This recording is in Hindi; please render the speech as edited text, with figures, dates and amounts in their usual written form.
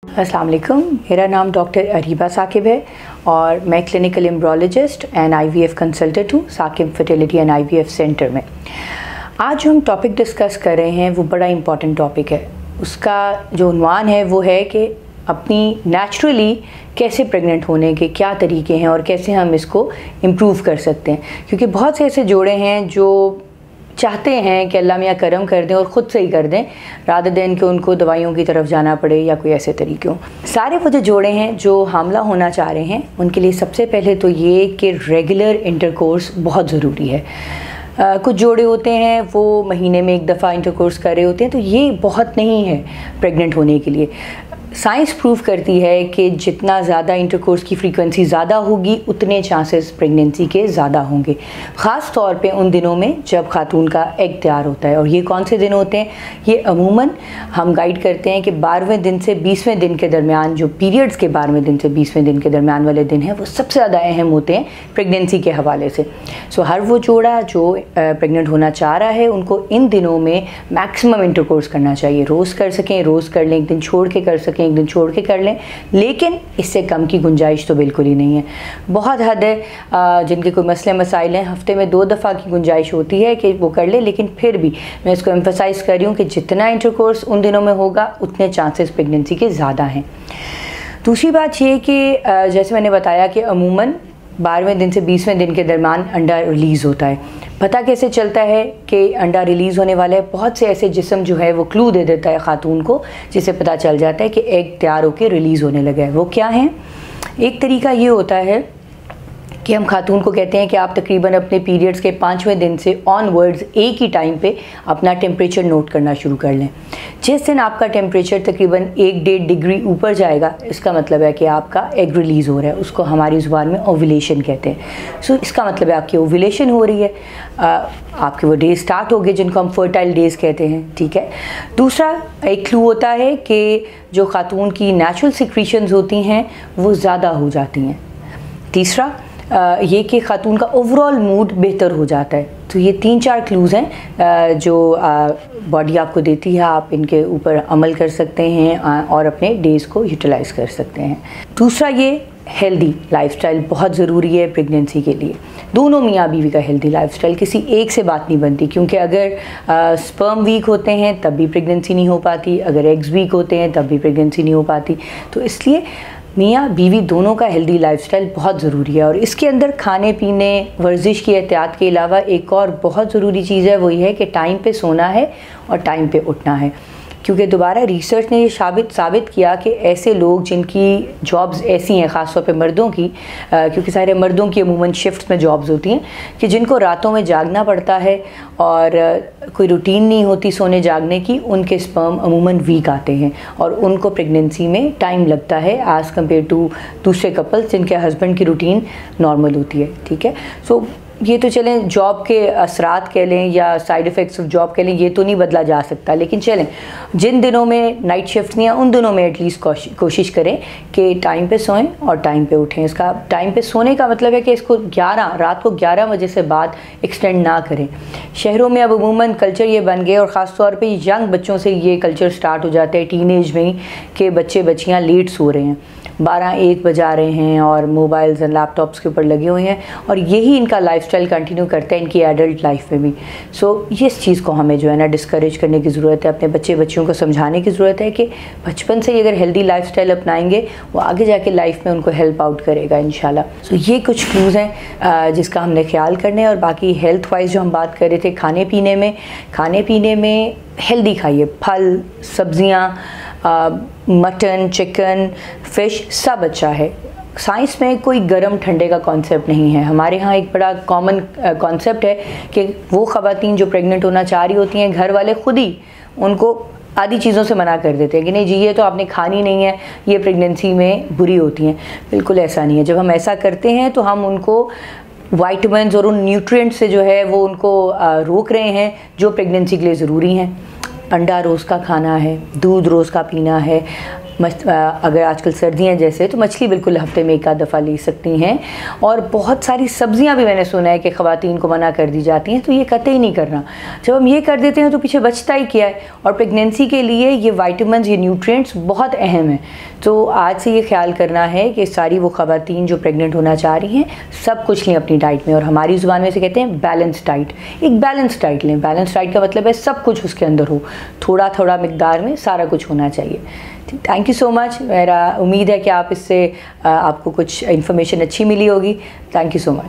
अस्सलाम वालेकुम, मेरा नाम डॉक्टर अरीबा साकिब है और मैं clinical embryologist and IVF consultant हूँ Saqib fertility and IVF centre में। आज जो हम टॉपिक डिस्कस कर रहे हैं वो बड़ा इम्पॉर्टेंट टॉपिक है। उसका जो उन्वान है वो है कि अपनी नेचुरली कैसे प्रेग्नेंट होने के क्या तरीके हैं और कैसे हम इसको इम्प्रूव कर सकते हैं, क्योंकि बहुत से ऐसे जोड़े हैं जो चाहते हैं कि अल्लाह मियाँ करम कर दें और ख़ुद से ही कर दें रादर देन कि उनको दवाइयों की तरफ जाना पड़े या कोई ऐसे तरीके हों। सारे वो जो जोड़े हैं जो हामला होना चाह रहे हैं उनके लिए सबसे पहले तो ये कि रेगुलर इंटरकोर्स बहुत ज़रूरी है। कुछ जोड़े होते हैं वो महीने में एक दफ़ा इंटरकोर्स कर रहे होते हैं, तो ये बहुत नहीं है प्रेग्नेंट होने के लिए। साइंस प्रूव करती है कि जितना ज़्यादा इंटरकोर्स की फ्रीक्वेंसी ज़्यादा होगी उतने चांसेस प्रेगनेंसी के ज़्यादा होंगे, ख़ास तौर पे उन दिनों में जब खातून का एग तैयार होता है। और ये कौन से दिन होते हैं? ये अमूमन हम गाइड करते हैं कि 12वें दिन से 20वें दिन के दरमियान, जो पीरियड्स के 12वें दिन से 20वें दिन के दरमियान वाले दिन हैं वो सबसे ज़्यादा अहम होते हैं प्रेगनेंसी के हवाले से। सो हर वो जोड़ा जो प्रेग्नेंट होना चाह रहा है उनको इन दिनों में मैक्सिमम इंटरकोर्स करना चाहिए। रोज़ कर सकें रोज़ कर लें, एक दिन छोड़ के कर सकें एक दिन छोड़ के कर लें, लेकिन इससे कम की गुंजाइश तो बिल्कुल ही नहीं है। बहुत हद है जिनके कोई मसले मसाइल हैं, हफ्ते में 2 दफ़ा की गुंजाइश होती है कि वो कर ले, लेकिन फिर भी मैं इसको एम्फसाइज़ कर रही हूँ कि जितना इंटरकोर्स उन दिनों में होगा उतने चांसेस प्रेगनेंसी के ज़्यादा हैं। दूसरी बात ये कि जैसे मैंने बताया कि अमूमन 12वें दिन से 20वें दिन के दरमियान अंडा रिलीज़ होता है। पता कैसे चलता है कि अंडा रिलीज़ होने वाला है? बहुत से ऐसे जिस्म जो है वो क्लू दे देता है ख़ातून को, जिससे पता चल जाता है कि एग तैयार होकर रिलीज़ होने लगा है। वो क्या है? एक तरीका ये होता है कि हम खातून को कहते हैं कि आप तकरीबन अपने पीरियड्स के 5वें दिन से ऑनवर्ड्स एक ही टाइम पे अपना टेम्परेचर नोट करना शुरू कर लें। जिस दिन आपका टेम्परेचर तकरीबन 1-1.5 डिग्री ऊपर जाएगा, इसका मतलब है कि आपका एग रिलीज़ हो रहा है। उसको हमारी ज़ुबान में ओव्यूलेशन कहते हैं। सो इसका मतलब है आपकी ओव्यूलेशन हो रही है, आपके वो डेज स्टार्ट हो गए जिनको हम फर्टाइल डेज़ कहते हैं। ठीक है। दूसरा एक क्लू होता है कि जो खातून की नेचुरल सिक्रीशंस होती हैं वो ज़्यादा हो जाती हैं। तीसरा ये कि ख़ातून का ओवरऑल मूड बेहतर हो जाता है। तो ये 3-4 क्लूज़ हैं जो बॉडी आपको देती है। आप इनके ऊपर अमल कर सकते हैं और अपने डेज़ को यूटिलाइज़ कर सकते हैं। दूसरा ये हेल्दी लाइफस्टाइल बहुत ज़रूरी है प्रेगनेंसी के लिए। दोनों मियाँ बीवी का हेल्दी लाइफस्टाइल, किसी एक से बात नहीं बनती, क्योंकि अगर स्पर्म वीक होते हैं तब भी प्रेगनेंसी नहीं हो पाती, अगर एग्स वीक होते हैं तब भी प्रेगनेंसी नहीं हो पाती। तो इसलिए मियाँ बीवी दोनों का हेल्दी लाइफस्टाइल बहुत ज़रूरी है। और इसके अंदर खाने पीने, वर्जिश की एहतियात के अलावा एक और बहुत ज़रूरी चीज़ है, वही है कि टाइम पे सोना है और टाइम पे उठना है। क्योंकि दोबारा रिसर्च ने ये साबित किया कि ऐसे लोग जिनकी जॉब्स ऐसी हैं, ख़ास तौर पे मर्दों की, क्योंकि सारे मर्दों की अमूमन शिफ्ट्स में जॉब्स होती हैं, कि जिनको रातों में जागना पड़ता है और कोई रूटीन नहीं होती सोने जागने की, उनके स्पर्म अमूमन वीक आते हैं और उनको प्रेगनेंसी में टाइम लगता है एज़ कम्पेयर टू दूसरे कपल्स जिनके हस्बैंड की रूटीन नॉर्मल होती है। ठीक है। सो ये तो चलें जॉब के असरात कह लें या साइड इफ़ेक्ट्स ऑफ जॉब कह लें, ये तो नहीं बदला जा सकता, लेकिन चलें जिन दिनों में नाइट शिफ्ट नहीं है उन दिनों में एटलीस्ट कोशिश करें कि टाइम पे सोएं और टाइम पे उठें। इसका टाइम पे सोने का मतलब है कि इसको रात को 11 बजे से बाद एक्सटेंड ना करें। शहरों में अब अमूमन कल्चर ये बन गए और ख़ास तौर पे यंग बच्चों से ये कल्चर स्टार्ट हो जाता है टीनेज में ही, कि बच्चे बच्चियाँ लेट सो रहे हैं, 12-1 बजा रहे हैं और मोबाइल्स और लैपटॉप्स के ऊपर लगे हुए हैं, और यही इनका लाइफस्टाइल कंटिन्यू करता है इनकी एडल्ट लाइफ में भी। सो इस चीज़ को हमें जो है ना डिस्करेज करने की ज़रूरत है। अपने बच्चियों को समझाने की ज़रूरत है कि बचपन से ही अगर हेल्दी लाइफस्टाइल अपनाएंगे वो आगे जाके लाइफ में उनको हेल्प आउट करेगा इंशाल्लाह। सो ये कुछ क्लूज़ हैं जिसका हमने ख्याल करना है। और बाकी हेल्थ वाइज जो हम बात कर रहे थे, खाने पीने में हेल्दी खाइए, फल, सब्ज़ियाँ, मटन, चिकन, फ़िश सब अच्छा है। साइंस में कोई गर्म ठंडे का कॉन्सेप्ट नहीं है। हमारे यहाँ एक बड़ा कॉमन कॉन्सेप्ट है कि वो ख़वातीन जो प्रेग्नेंट होना चाह रही होती हैं, घर वाले खुद ही उनको आदि चीज़ों से मना कर देते हैं कि नहीं जी ये तो आपने खानी नहीं है, ये प्रेगनेंसी में बुरी होती हैं। बिल्कुल ऐसा नहीं है। जब हम ऐसा करते हैं तो हम उनको वाइटमिन्स और उन न्यूट्रिएंट से जो है वो उनको रोक रहे हैं जो प्रेगनेंसी के लिए ज़रूरी हैं। अंडा रोज़ का खाना है, दूध रोज़ का पीना है, अगर आजकल सर्दियाँ जैसे तो मछली बिल्कुल हफ्ते में एक आध दफ़ा ले सकती हैं। और बहुत सारी सब्जियां भी मैंने सुना है कि ख़वातीन को मना कर दी जाती हैं, तो ये कतई नहीं करना। जब हम ये कर देते हैं तो पीछे बचता ही क्या है। और प्रेगनेंसी के लिए ये विटामिन, ये न्यूट्रिएंट्स बहुत अहम है। तो आज से ये ख्याल करना है कि सारी वो ख़वातीन जो प्रेग्नेंट होना चाह रही हैं सब कुछ लें अपनी डाइट में। और हमारी ज़ुबान में से कहते हैं बैलेंस डाइट। एक बैलेंस डाइट लें। बैलेंस डाइट का मतलब है सब कुछ उसके अंदर हो, थोड़ा थोड़ा मिकदार में सारा कुछ होना चाहिए। Thank you so much. मेरा उम्मीद है कि आप इससे आपको कुछ इन्फॉर्मेशन अच्छी मिली होगी। Thank you so much.